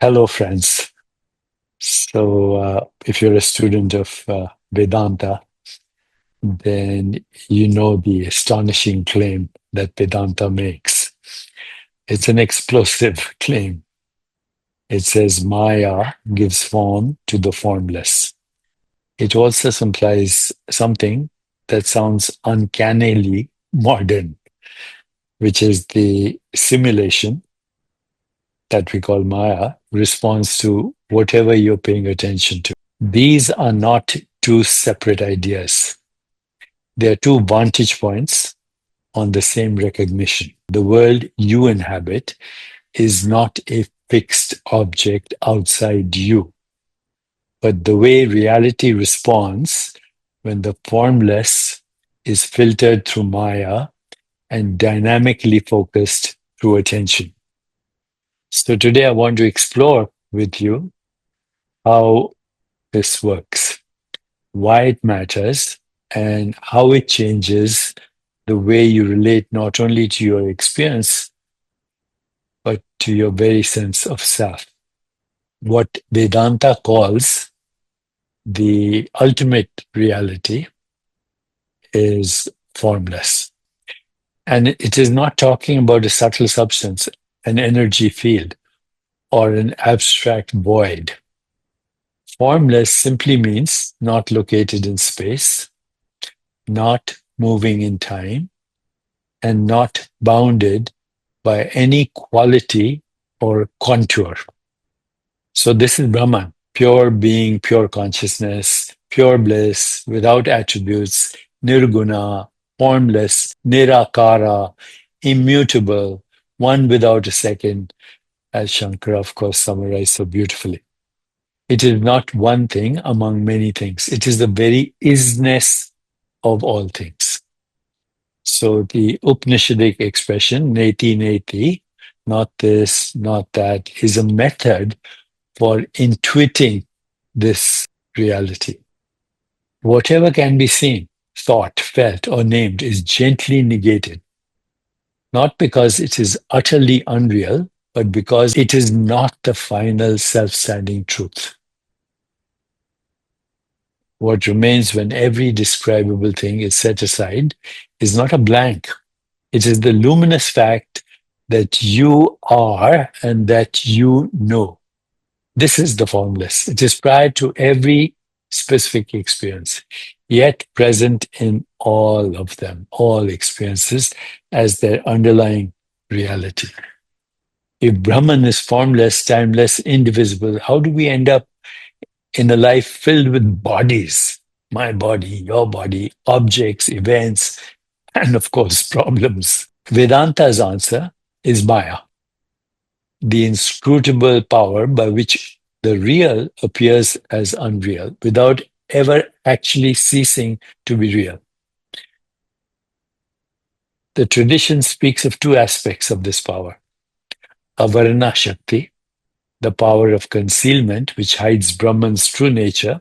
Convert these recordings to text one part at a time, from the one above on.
Hello, friends. If you're a student of Vedanta, then you know the astonishing claim that Vedanta makes. It's an explosive claim. It says Maya gives form to the formless. It also implies something that sounds uncannily modern, which is the simulation that we call Maya responds to whatever you're paying attention to. These are not two separate ideas. They are two vantage points on the same recognition. The world you inhabit is not a fixed object outside you, but the way reality responds when the formless is filtered through Maya and dynamically focused through attention. So today I want to explore with you how this works, why it matters, and how it changes the way you relate not only to your experience, but to your very sense of self. What Vedanta calls the ultimate reality is formless. And it is not talking about a subtle substance, an energy field, or an abstract void. Formless simply means not located in space, not moving in time, and not bounded by any quality or contour. So this is Brahman, pure being, pure consciousness, pure bliss, without attributes, nirguna, formless, nirakara, immutable, one without a second, as Shankara, of course, summarized so beautifully. It is not one thing among many things. It is the very isness of all things. So the Upanishadic expression, neti neti, not this, not that, is a method for intuiting this reality. Whatever can be seen, thought, felt, or named is gently negated, not because it is utterly unreal, but because it is not the final self-standing truth. What remains when every describable thing is set aside is not a blank. It is the luminous fact that you are and that you know. This is the formless. It is prior to every specific experience, yet present in all of them, all experiences as their underlying reality. If Brahman is formless, timeless, indivisible, how do we end up in a life filled with bodies? My body, your body, objects, events, and of course, problems. Vedanta's answer is Maya, the inscrutable power by which the real appears as unreal without ever actually ceasing to be real. The tradition speaks of two aspects of this power: Avarana Shakti, the power of concealment which hides Brahman's true nature,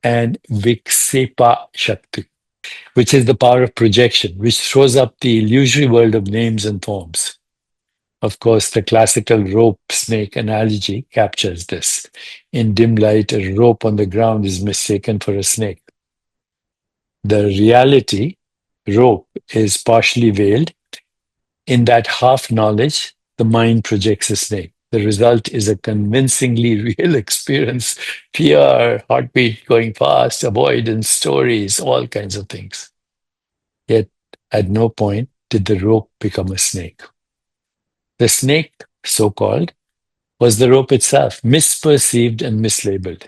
and Viksepa Shakti, which is the power of projection, which throws up the illusory world of names and forms. Of course, the classical rope snake analogy captures this. In dim light, a rope on the ground is mistaken for a snake. The reality, rope, is partially veiled. In that half knowledge, the mind projects a snake. The result is a convincingly real experience: fear, heartbeat going fast, avoidance, stories, all kinds of things. Yet, at no point did the rope become a snake. The snake, so called, was the rope itself, misperceived and mislabeled.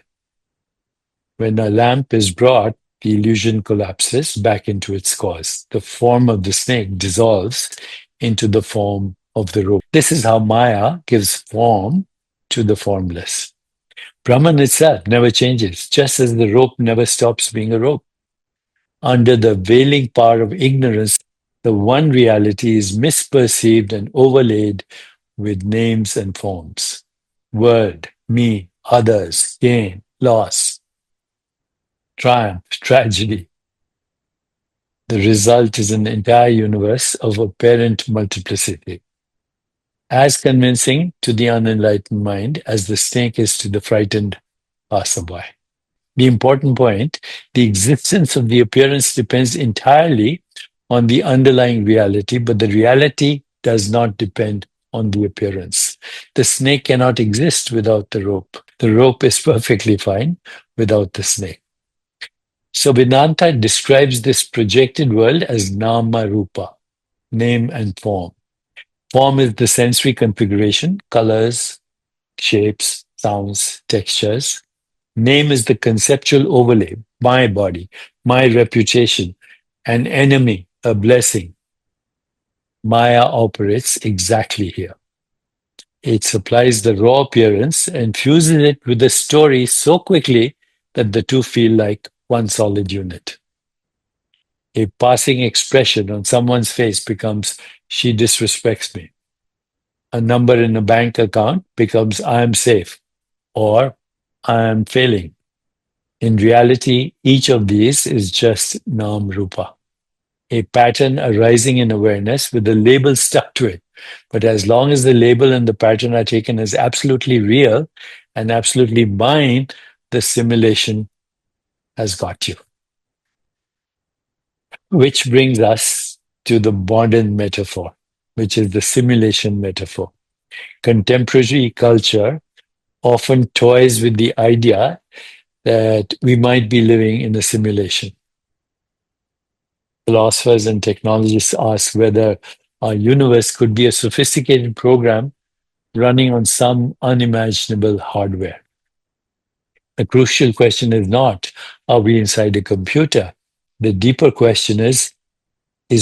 When a lamp is brought, the illusion collapses back into its cause. The form of the snake dissolves into the form of the rope. This is how Maya gives form to the formless. Brahman itself never changes, just as the rope never stops being a rope. Under the veiling power of ignorance, the one reality is misperceived and overlaid with names and forms: world, me, others, gain, loss, triumph, tragedy. The result is an entire universe of apparent multiplicity. as convincing to the unenlightened mind as the snake is to the frightened passerby. The important point, the existence of the appearance depends entirely on the underlying reality, but the reality does not depend on the appearance. The snake cannot exist without the rope. The rope is perfectly fine without the snake. So Vedanta describes this projected world as nama rupa, name and form. Form is the sensory configuration, colors, shapes, sounds, textures. Name is the conceptual overlay, my body, my reputation, an enemy, a blessing. Maya operates exactly here. It supplies the raw appearance and fuses it with the story so quickly that the two feel like one solid unit. A passing expression on someone's face becomes, she disrespects me. A number in a bank account becomes, I am safe or I am failing. In reality, each of these is just Nam Rupa, a pattern arising in awareness with a label stuck to it. But as long as the label and the pattern are taken as absolutely real and absolutely mine, the simulation has got you. Which brings us to the modern metaphor, which is the simulation metaphor. Contemporary culture often toys with the idea that we might be living in a simulation. Philosophers and technologists ask whether our universe could be a sophisticated program running on some unimaginable hardware. The crucial question is not, are we inside a computer? The deeper question is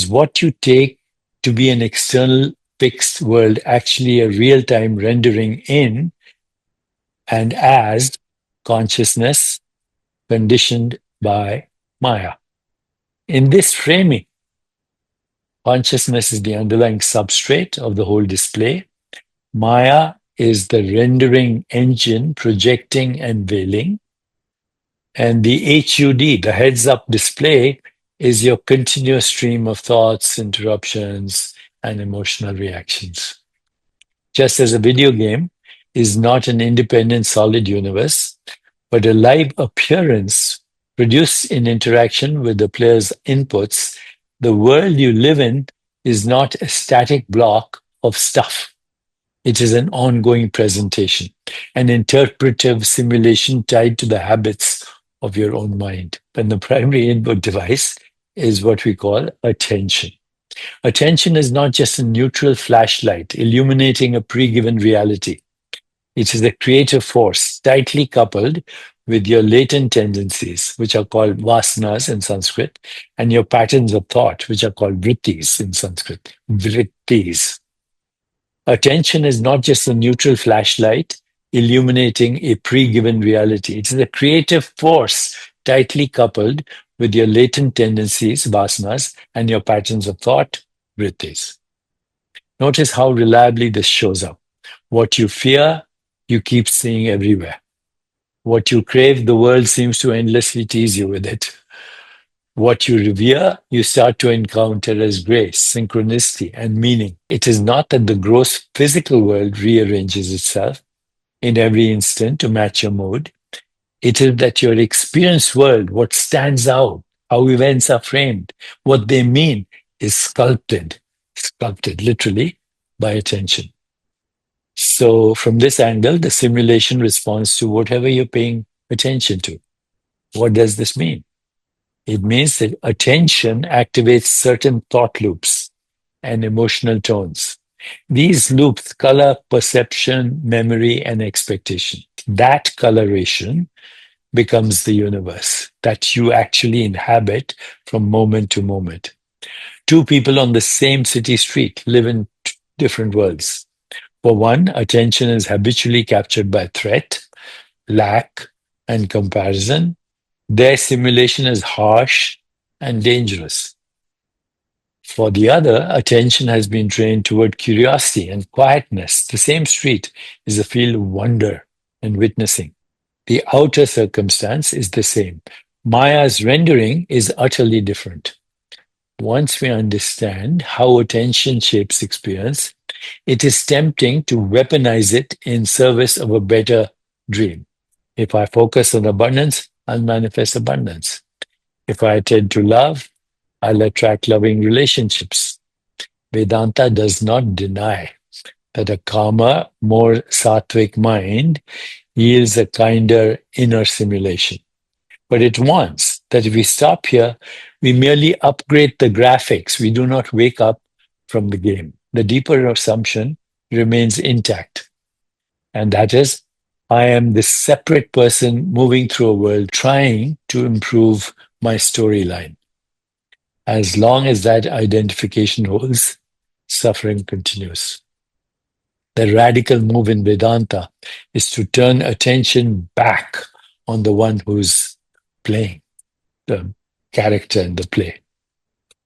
what you take to be an external fixed world actually a real-time rendering in and as consciousness conditioned by Maya? In this framing, consciousness is the underlying substrate of the whole display. Maya is the rendering engine projecting and veiling. And the HUD, the heads up display, is your continuous stream of thoughts, interruptions, and emotional reactions. Just as a video game is not an independent solid universe, but a live appearance produced in interaction with the player's inputs, the world you live in is not a static block of stuff. It is an ongoing presentation, an interpretive simulation tied to the habits of your own mind. And the primary input device is what we call attention. Attention is not just a neutral flashlight illuminating a pre-given reality. It is a creative force tightly coupled with your latent tendencies, which are called vasanas in Sanskrit, and your patterns of thought, which are called vrittis in Sanskrit. Vrittis. Attention is not just a neutral flashlight illuminating a pre-given reality. It is a creative force tightly coupled with your latent tendencies, vasanas, and your patterns of thought, vrittis. Notice how reliably this shows up. What you fear, you keep seeing everywhere. What you crave, the world seems to endlessly tease you with it. What you revere, you start to encounter as grace, synchronicity, and meaning. It is not that the gross physical world rearranges itself in every instant to match your mood. It is that your experienced world, what stands out, how events are framed, what they mean, is sculpted literally by attention. So, from this angle, the simulation responds to whatever you're paying attention to. What does this mean? It means that attention activates certain thought loops and emotional tones. These loops color perception, memory, and expectation. That coloration becomes the universe that you actually inhabit from moment to moment. Two people on the same city street live in different worlds. For one, attention is habitually captured by threat, lack, and comparison. Their simulation is harsh and dangerous. For the other, attention has been trained toward curiosity and quietness. The same street is a field of wonder and witnessing. The outer circumstance is the same. Maya's rendering is utterly different. Once we understand how attention shapes experience, It is tempting to weaponize it in service of a better dream. If I focus on abundance, I'll manifest abundance. If I attend to love, I'll attract loving relationships. Vedanta does not deny that a calmer, more sattvic mind yields a kinder inner simulation. But it warns that if we stop here, we merely upgrade the graphics. We do not wake up from the game. The deeper assumption remains intact. And that is, I am this separate person moving through a world trying to improve my storyline. As long as that identification holds, suffering continues. The radical move in Vedanta is to turn attention back on the one who's playing, the character in the play.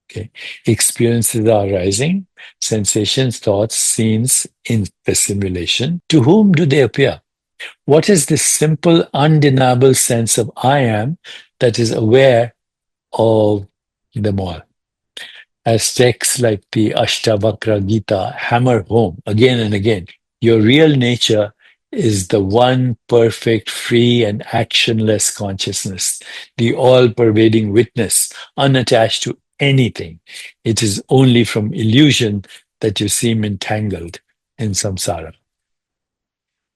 Okay. Experiences are arising, sensations, thoughts, scenes in the simulation. To whom do they appear? What is this simple, undeniable sense of I am that is aware of them all? As texts like the Ashtavakra Gita hammer home again and again, your real nature is the one perfect, free, and actionless consciousness, the all pervading witness, unattached to anything. It is only from illusion that you seem entangled in samsara.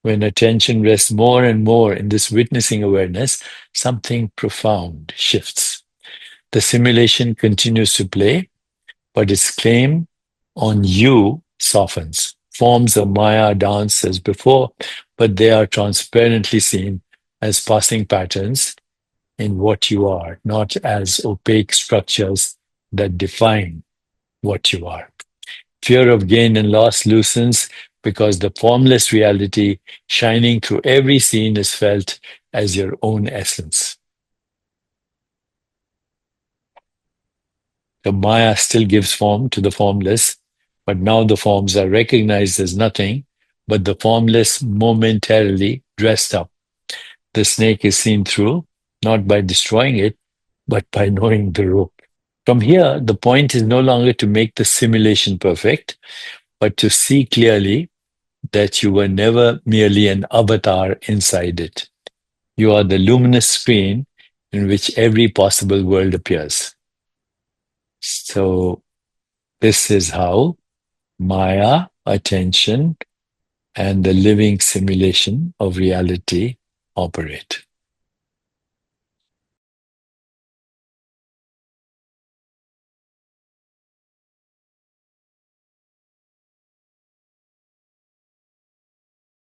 When attention rests more and more in this witnessing awareness, something profound shifts. The simulation continues to play, but its claim on you softens. Forms of Maya dance as before, but they are transparently seen as passing patterns in what you are, not as opaque structures that define what you are. Fear of gain and loss loosens because the formless reality shining through every scene is felt as your own essence. The Maya still gives form to the formless, but now the forms are recognized as nothing but the formless momentarily dressed up. The snake is seen through, not by destroying it, but by knowing the rope. From here, the point is no longer to make the simulation perfect, but to see clearly that you were never merely an avatar inside it. You are the luminous screen in which every possible world appears. So, this is how Maya, attention, and the living simulation of reality operate.